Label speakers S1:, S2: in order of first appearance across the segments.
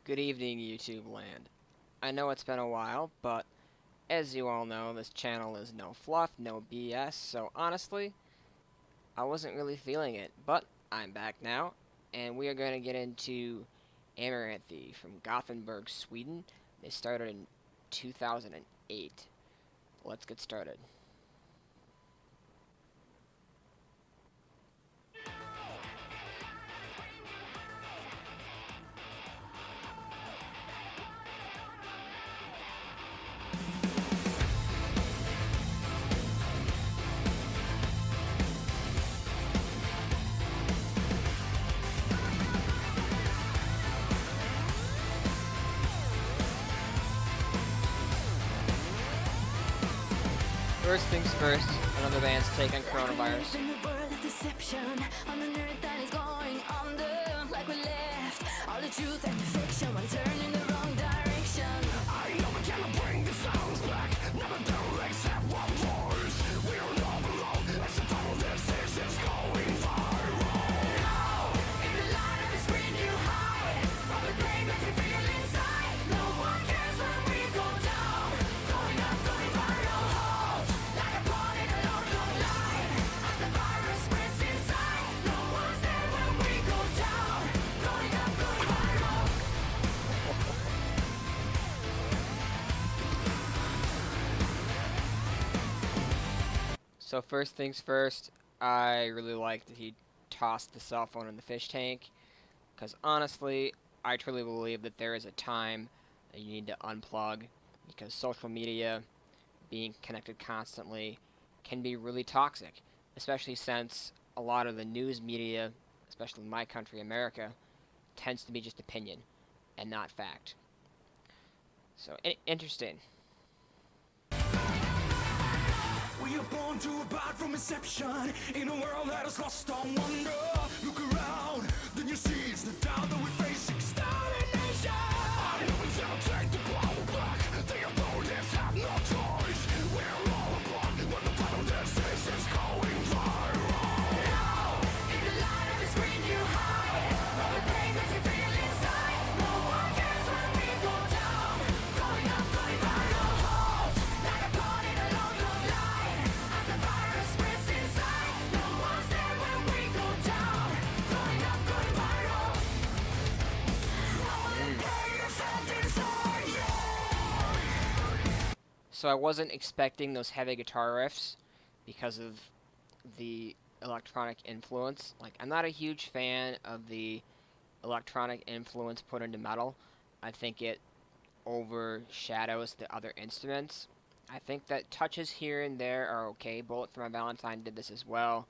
S1: Good evening, YouTube land. I know it's been a while, but as you all know, this channel is no fluff, no BS, so honestly, I wasn't really feeling it, but I'm back now, and we are going to get into Amaranthe from Gothenburg, Sweden. They started in 2008. Let's get started. First things first, another band's take on coronavirus. All the truth and the fiction when turn in the wrong direction. I know we cannot bring the sounds back. Never do accept one voice. We are not alone. It's a total disease. It's going viral. Now, in the light of the screen you hide from the pain that you feel inside. No one cares when we go down. Going up, going viral. Halt, like a pawn in a long, long line. As the virus spreads inside. No one's there when we go down. Going up, going viral. So first things first, I really like that he tossed the cell phone in the fish tank, because honestly, I truly believe that there is a time that you need to unplug, because social media, being connected constantly, can be really toxic, especially since a lot of the news media, especially in my country, America, tends to be just opinion and not fact. So, interesting. We are born to abide from inception in a world that is lost on wonder. Look around, then you see it's the doubt that we face extermination. I know we cannot take the power back. The opponents have no choice. We're all apart when the battle disease is going viral. Now, in the light of the screen you hide from the pain that you feel inside. No one cares when we go down. Going up, going viral. Halt, like a pawn in a long, long line. As the virus spreads inside. No one's there when we go down. Going up, going viral. So I wasn't expecting those heavy guitar riffs because of the electronic influence. Like, I'm not a huge fan of the electronic influence put into metal. I think it overshadows the other instruments. I think that touches here and there are okay. Bullet for My Valentine did this as well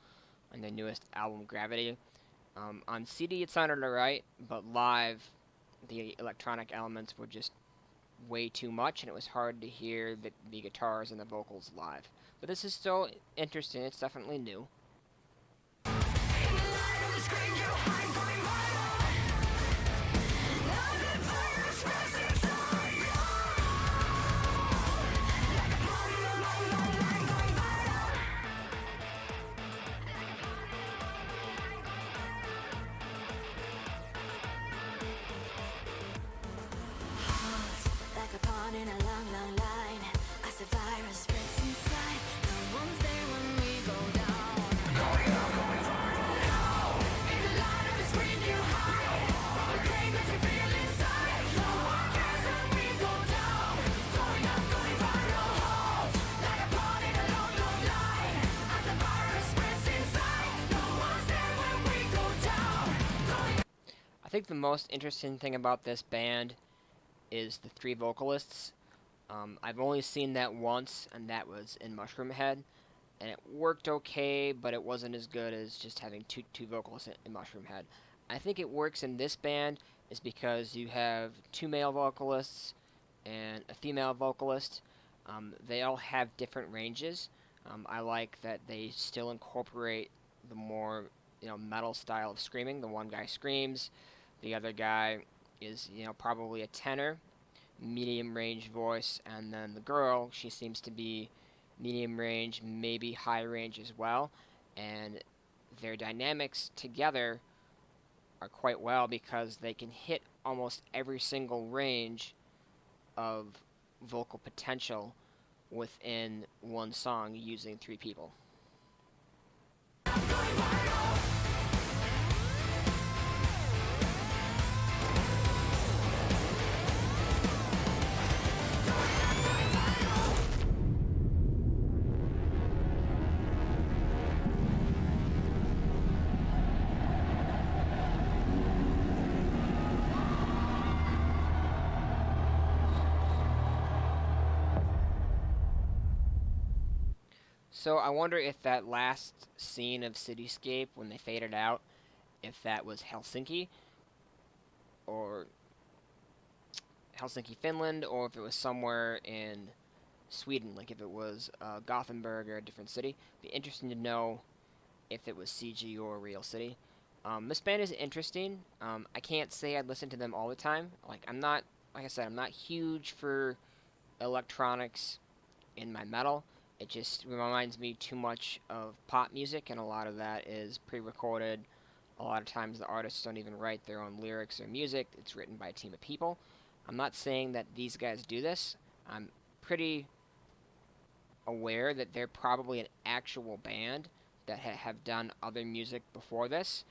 S1: on their newest album, Gravity. On CD it sounded alright, but live the electronic elements were just way too much, and it was hard to hear the guitars and the vocals live. But this is still interesting. It's definitely new. In a long, long line, as the virus spreads inside, no one's there when we go down. Going up, going viral now. In the light of the screen you hide from the pain that you feel inside. No one cares when we go down. Going up, going viral. Halt, like a pawn in a long, long line. As the virus spreads inside, no one's there when we go down. I think the most interesting thing about this band is the three vocalists. I've only seen that once, and that was in Mushroom Head, and it worked okay, but it wasn't as good as just having two vocalists in Mushroom Head. I think it works in this band is because you have two male vocalists and a female vocalist. They all have different ranges. I like that they still incorporate the more metal style of screaming. The one guy screams, the other guy is probably a tenor, medium range voice, and then the girl, she seems to be medium range, maybe high range as well, and their dynamics together
S2: are quite well because they can hit almost every single range of vocal potential within one song using three people. So I wonder if that last scene of Cityscape when they faded out, if that was Helsinki or Helsinki, Finland, or if it was somewhere in Sweden, like if it was Gothenburg or a different city. Be interesting to know if it was CG or a real city. This band is interesting. I can't say I'd listen to them all the time. Like I said, I'm not huge for electronics in my metal. It just reminds me too much of pop music, and a lot of that is pre-recorded. A lot of times the artists don't even write their own lyrics or music. It's written by a team of people. I'm not saying that these guys do this. I'm pretty aware that they're probably an actual band that have done other music before this.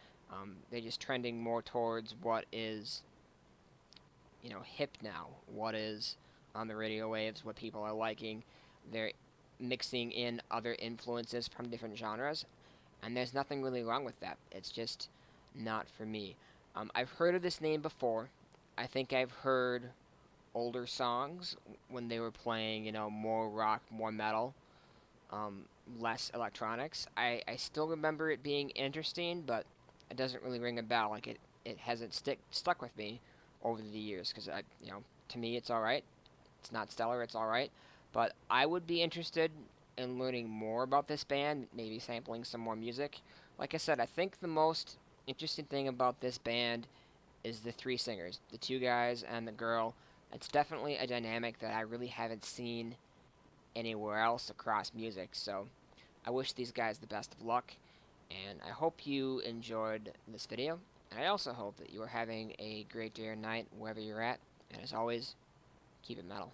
S2: They're just trending more towards what is, hip now, what is on the radio waves, what people are liking. They're mixing in other influences from different genres, and there's nothing really wrong with that. It's just not for me. I've heard of this name before. I think I've heard older songs when they were playing, more rock, more metal, um, less electronics. I still remember it being interesting, but it doesn't really ring a bell. Like it hasn't stuck with me over the years because to me it's all right. It's not stellar. It's all right, but I would be interested in learning more about this band, maybe sampling some more music. Like I said, I think the most interesting thing about this band is the three singers, the two guys and the girl. It's definitely a dynamic that I really haven't seen anywhere else across music. So I wish these guys the best of luck, and I hope you enjoyed this video. And I also hope that you are having a great day or night wherever you're at. And as always, keep it metal.